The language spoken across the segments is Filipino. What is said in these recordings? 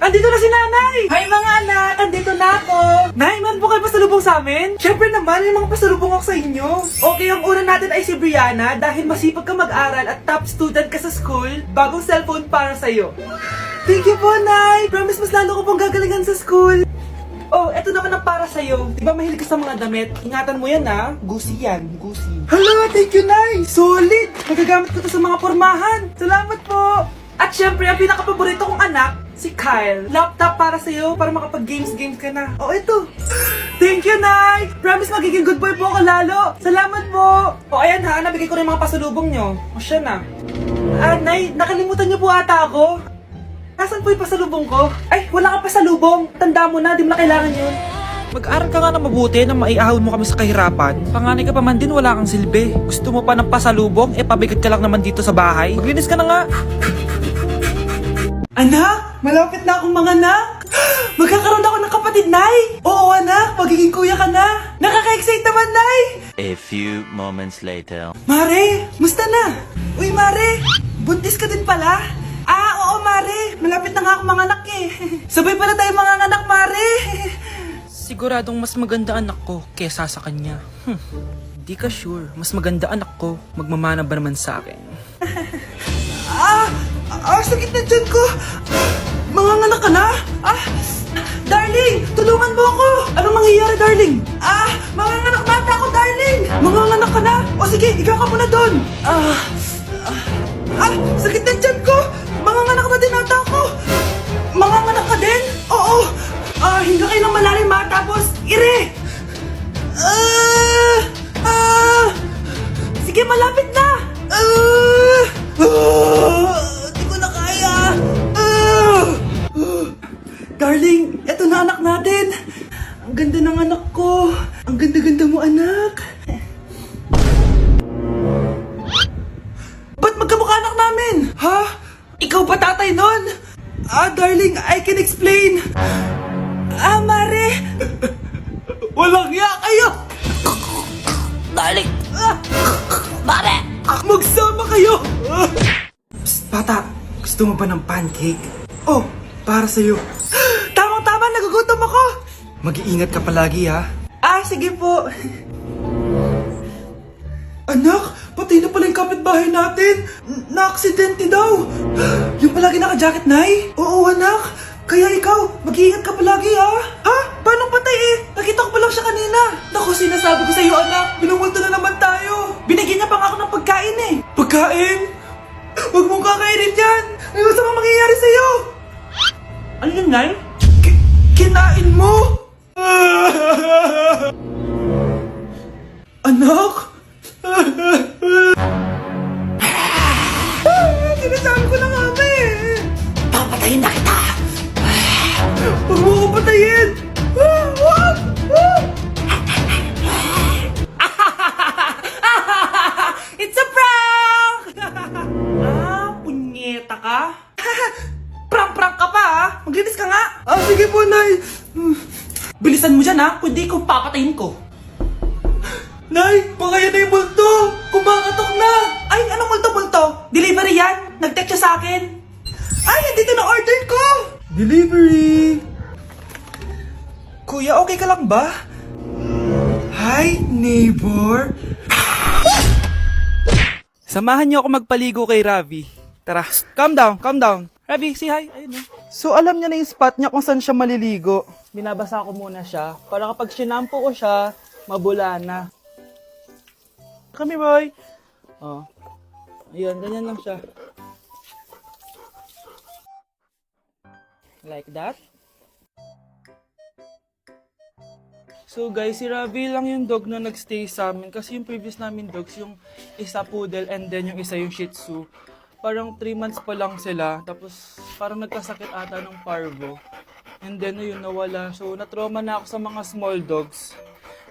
andito na si Nanay! Hi mga anak! Andito na ako! Nay, meron po kayo pasalubong sa amin? Siyempre naman, may mga pasalubong ako sa inyo. Okay, ang una natin ay si Brianna dahil masipag ka mag-aral at top student ka sa school. Bagong cellphone para sa'yo. Thank you po, Nay! Promise mas lalo ko pong gagalingan sa school. Oh, eto naman ang para sa'yo. Di ba mahilig ka sa mga damit? Ingatan mo yan ha. Gucci yan. Gucci. Hala, thank you, Nay! Solid! Magagamit ko to sa mga pormahan. Salamat po! At syempre, ang pinakapaborito kong anak, si Kyle. Laptop para sa'yo para makapag-games ka na. Oh, eto. Thank you, Nay! Promise magiging good boy po ako lalo. Salamat po! O, ayan ha. Nabigay ko rin mga pasalubong nyo. O, siya na. Nay, nakalimutan niyo po ata ako. Nasaan po yung pasalubong ko? Ay, wala kang pasalubong. Tanda mo na, di mo na kailangan yun. Mag-aral ka nga na mabuti na maiahon mo kami sa kahirapan. Panganay ka pa man din, wala kang silbi. Gusto mo pa ng pasalubong? Pabigat ka lang naman dito sa bahay. Maglinis ka na nga. Anak, malapit na akong mga anak. Magkakaroon ako ng kapatid, Nay. Oo, anak, magiging kuya ka na. Nakaka-excite naman, Nay. A few moments later. Mare, musta na? Uy, Mare, buntis ka din pala? Oo, Mare. Malapit na nga ako manganak eh. Sabay pala tayo manganganak, Mare. Siguradong mas maganda anak ko kesa sa kanya. Di ka sure. Mas maganda anak ko. Magmamana ba naman sa akin? Sakit na dyan ko. Manganganak ka na? Darling, tulungan mo ako. Anong mangyayari, darling? Manganganak na ako, darling. Manganganak ka na? O sige, ikaw ka muna doon. Sakit na dyan ko. Manganganak na din ata ako. Manganganak ka din? Oo. Hinga kayo ng malalim ha, tapos ire. Sige, malapit na. Di ko na kaya. Darling, eto na anak natin. Ang ganda ng anak ko. Ang ganda-ganda mo, anak. Ba't magkamukha anak namin? Ha? Ikaw ba tatay nun? Darling, I can explain. Mare. Walang ya kayo. Darling! Mare! Magsama kayo. Psst, bata. Gusto mo ba ng pancake? Oh, para sa'yo. Tamang-tama, nagugutom ako. Mag-iingat ka palagi, ha? Sige po. Anak, patay na pala yung kapitbahay natin. Na-aksidente daw. Yung palagi naka-jacket, Nay? Oo, anak. Kaya ikaw, mag-iingat ka palagi, ha? Paano patay eh? Nakita ko pa lang siya kanina. Naku, sinasabi ko sa iyo, anak. Binumulto na naman tayo. Binigyan niya pa nga ako ng pagkain eh. Pagkain? Huwag mong kakainin yan. Ano gusto mong mangyayari sa iyo? Ano yun, Nay? Kinain mo? Anak? Sinasabi ko na nga ba eh. Papatayin na kita! Huwag mo ko patayin! Wag! It's a prank! Punyeta ka? Prank ka pa ha? Maglinis ka nga! Sige po, Nay! Bilisan mo dyan ha, kundi ko papatayin ko. Nay, pakaya na yung multo! Kumakatok na! Ay, anong multo-multo? Delivery yan! Nag-text siya sa akin! Ay, nandito na order ko! Delivery! Kuya, okay ka lang ba? Hi, neighbor! Samahan niyo ako magpaligo kay Ravi. Tara, calm down. Ravi, say hi. Ayun na. So, alam niya na yung spot niya kung saan siya maliligo. Binabasa ko muna siya para kapag sinampo ko siya, mabula na. Come here, boy. Ayun, ganyan lang siya. Like that. So guys, si Ravi lang yung dog na nagstay sa amin kasi yung previous namin dogs, yung isa poodle and then yung isa yung shih tzu. Parang 3 months pa lang sila, tapos parang nagkasakit ata ng parvo. And then yun, nawala. So na-trauma na ako sa mga small dogs.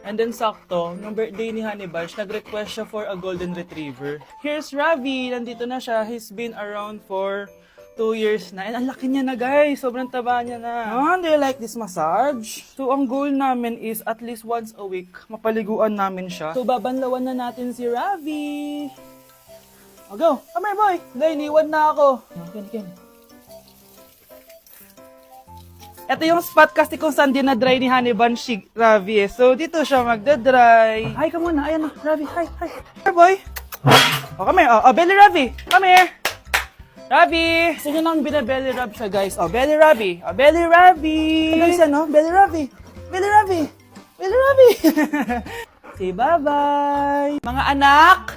And then sakto, nung birthday ni Honey Bunch, nag-request siya for a golden retriever. Here's Ravi, nandito na siya. He's been around for 2 years na. And ang laki niya na guys, sobrang taba niya na. Do you like this massage? So ang goal namin is at least once a week, mapaliguan namin siya. So babanlawan na natin si Ravi. Go, come here boy. Dahil iniwan na ako. Ken. Ito yung spot kasi kung saan dinadry ni Hannibal si Ravi eh. So, dito siya magdadry. Hi ka muna. Ayan na, Ravi. Hi. Here, boy. Oh, come here. Oh, belly Ravi. Come here. Ravi. Gusto nyo nang binabelly rub siya, guys. Oh, belly Ravi. Oh, belly Ravi. Guys, ano? Belly Ravi. Belly Ravi. Belly Ravi. Say bye-bye. Mga anak.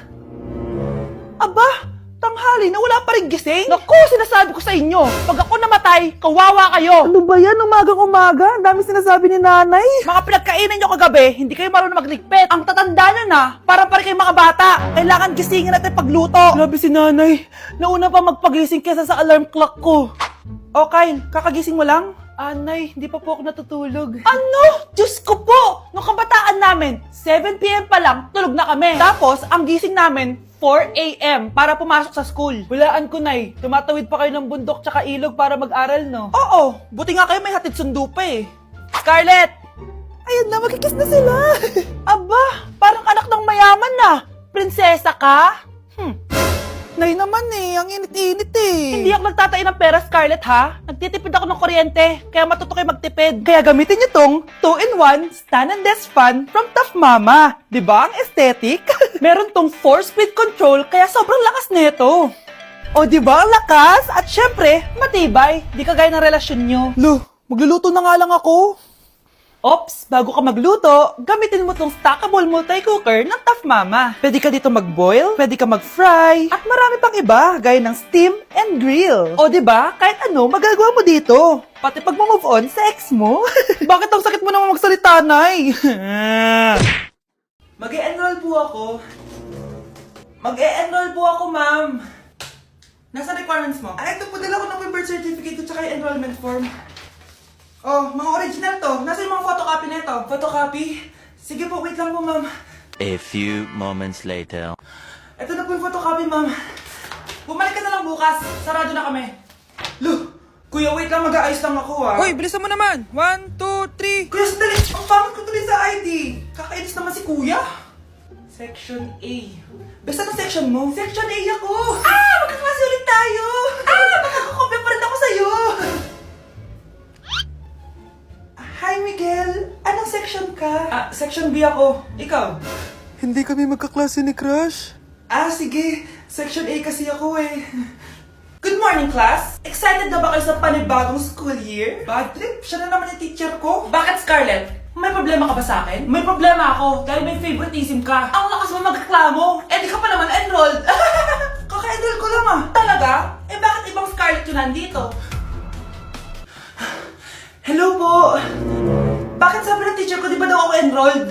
Aba, tanghali na wala pa rin gising? Naku, sinasabi ko sa inyo, pag ako namatay, kawawa kayo. Ano ba yan? Umagang-umaga? Ang dami sinasabi ni nanay. Mga pinagkainan nyo kagabi, hindi kayo marunong magligpit. Ang tatanda nyo na, parang pa rin kayong mga bata. Kailangan gisingin natin pagluto. Grabe si nanay. Nauna pa magpagising kesa sa alarm clock ko. O Kyle, kakagising mo lang? Anay, hindi pa po ako natutulog. Ano? Diyos ko po! Nung kabataan namin, 7 p.m. pa lang, tulog na kami. Tapos, ang gising namin, 4 a.m. para pumasok sa school. Hulaan ko, Nay. Tumatawid pa kayo ng bundok tsaka ilog para mag-aral, no? Oo. Buti nga kayo may hatid sundo pa eh. Scarlett! Ayan na, magkikiss na sila. Aba, parang anak ng mayaman na. Prinsesa ka? Nay naman eh, ang init-init eh. Hindi ako nagtatain ng pera, Scarlett, ha? Nagtitipid ako ng kuryente, kaya matuto kayo magtipid. Kaya gamitin niyo tong 2-in-1 Stand and Desk Fan from Tough Mama. Diba ang aesthetic? Meron tong 4-speed control, kaya sobrang lakas nito. O diba ang lakas? At syempre, matibay. Di kagaya ng relasyon nyo. Lo, magluluto na nga lang ako. Ops, bago ka magluto, gamitin mo tong stackable multi-cooker ng Tough Mama. Pwede ka dito mag-boil, pwede ka mag-fry, at marami pang iba, gaya ng steam and grill. O diba, kahit ano, magagawa mo dito. Pati pag move on sa ex mo. Bakit ang sakit mo naman magsalita, Nay? Mag-e-enroll po ako. Mag-e-enroll po ako, ma'am. Nasa requirements mo? Ay, ito po, dala ko ng birth certificate ko tsaka yung enrollment form. Oh, mga original to. Nasa yung mga photocopy nito? Photocopy? Sige po, wait lang po, ma'am. A few moments later. Ito na po yung photocopy, ma'am. Bumalik ka na lang bukas. Sarado na kami. Lo, kuya, wait lang. Mag-aayos lang ako, ah. Hoy, bilisan mo naman! 1, 2, 3! Kuya, sandali. Ang pangit ko tuloy sa ID. Kakainis naman si kuya. Section A. Basta na section mo? Section A ako. Magkaklase ulit tayo. Makakakopya pa rin ako sa'yo. Hi, Miguel. Anong section ka? Section B ako. Ikaw? Hindi kami magkaklase ni Crush. Sige. Section A kasi ako eh. Good morning, class! Excited na ba kayo sa panibagong school year? Bad trip? Siya na naman yung teacher ko. Bakit, Scarlett? May problema ka ba sa akin? May problema ako dahil may favoritism ka. Ang lakas mo magreklamo. Di ka pa naman enrolled. Kaka-enroll ko lang ah. Talaga? Bakit ibang Scarlett yun nandito? Hello po! Bakit sabi ng teacher ko, di ba daw ako enrolled?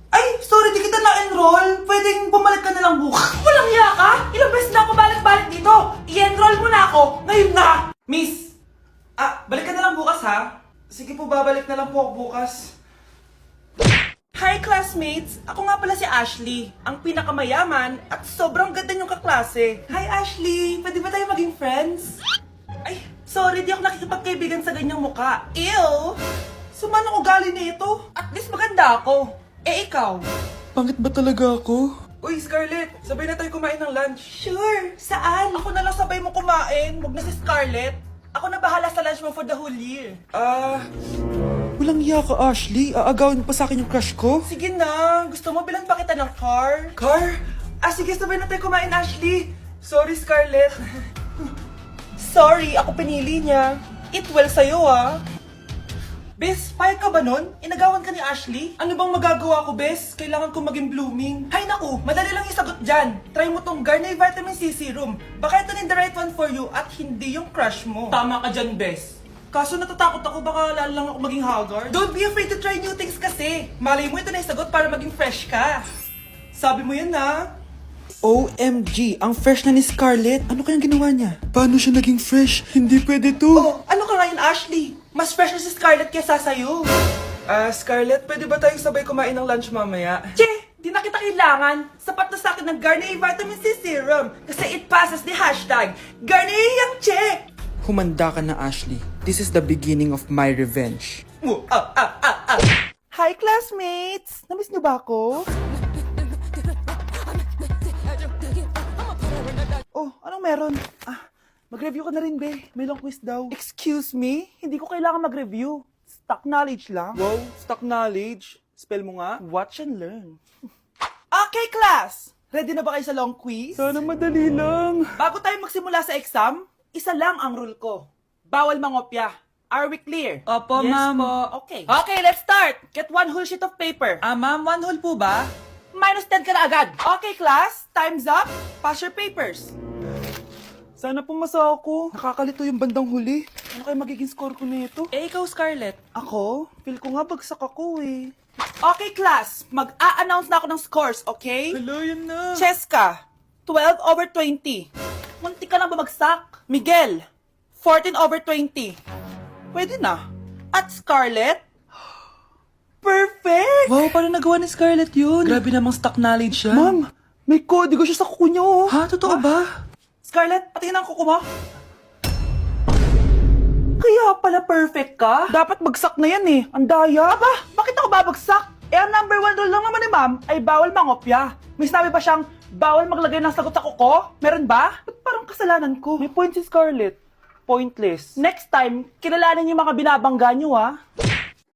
Ay, sorry, di kita na-enroll. Pwedeng bumalik ka na lang bukas. Walang hiya ka? Ilang beses na ako balik-balik dito. I-enroll mo na ako. Ngayon na! Miss! Balik ka na lang bukas ha? Sige po, babalik na lang po ako bukas. Hi classmates! Ako nga pala si Ashley, ang pinakamayaman at sobrang ganda niyong kaklase. Hi Ashley! Pwede ba tayo maging friends? Ay, sorry, di ako nakikipagkaibigan sa ganyang muka. Ew! Sumanong ugali nito. At least maganda ako. Ikaw? Pangit ba talaga ako? Uy, Scarlett, sabay na tayo kumain ng lunch. Sure! Saan? Ako na lang sabay mo kumain. Huwag na si Scarlett. Ako na bahala sa lunch mo for the whole year. Walang iya ka, Ashley. Aagawin pa sa akin yung crush ko. Sige na. Gusto mo bilan pa kita ng car? Car? Sige, sabay na tayo kumain, Ashley. Sorry, Scarlett. Sorry, ako pinili niya. Eat well sa'yo, ah. Bes, payag ka ba nun? Inagawan ka ni Ashley? Ano bang magagawa ko, Bes? Kailangan ko maging blooming. Hay naku, madali lang yung sagot dyan. Try mo tong Garnier Vitamin C Serum. Baka ito na the right one for you at hindi yung crush mo. Tama ka dyan, Bes. Kaso natatakot ako, baka lalo lang ako maging haggard. Don't be afraid to try new things kasi. Malay mo ito na yung sagot para maging fresh ka. Sabi mo yan, ha? OMG, ang fresh na ni Scarlett. Ano kayang ginawa niya? Paano siya naging fresh? Hindi pwede to. Oh, ano ka ngayon, Ashley? Mas fresh na si Scarlett kesa sa'yo. Scarlett, pwede ba tayong sabay kumain ng lunch mamaya? Che, di na kita kailangan. Sapat na sa akin ng Garnier Vitamin C Serum. Kasi it passes the hashtag Garnier Yang Che. Humanda ka na, Ashley. This is the beginning of my revenge. Hi, classmates! Namiss niyo ba ako? Oh, anong meron? Mag-review ka na rin, be. May long quiz daw. Excuse me? Hindi ko kailangan mag-review. Stock knowledge lang. Wow, stock knowledge. Spell mo nga. Watch and learn. Okay, class! Ready na ba kayo sa long quiz? Sana madali lang. Bago tayo magsimula sa exam, isa lang ang rule ko. Bawal mangopya. Are we clear? Opo, yes, ma'am. po. Okay. Okay, let's start. Get one whole sheet of paper. Ma'am, 1 whole po ba? Minus 10 ka na agad. Okay, class. Time's up. Pass your papers. Sana pumasa ako. Nakakalito yung bandang huli. Ano kaya magiging score ko nito? Eh, ikaw, Scarlett. Ako? Feel ko nga bagsak ako eh. Okay, class. Mag-a-announce na ako ng scores, okay? Hello, yan na. Cheska, 12/20. Munti ka lang bumagsak. Miguel, 14/20. Pwede na. At Scarlett, perfect! Wow, paano nagawa ni Scarlett yun? Grabe namang stock knowledge siya. Ma'am, may kodigo siya sa kuko niya oh. Ha? Totoo ba? Scarlett, patingin ang kuko mo. Kaya pala perfect ka? Dapat bagsak na yan eh. Ang daya. Aba, bakit ako babagsak? Eh, ang number 1 rule lang naman ni ma'am ay bawal mangopya. May sinabi pa siyang bawal maglagay ng sagot sa kuko? Meron ba? Ba't parang kasalanan ko? May point si Scarlett. Pointless. Next time, kilalanin yung mga binabangga nyo, ha?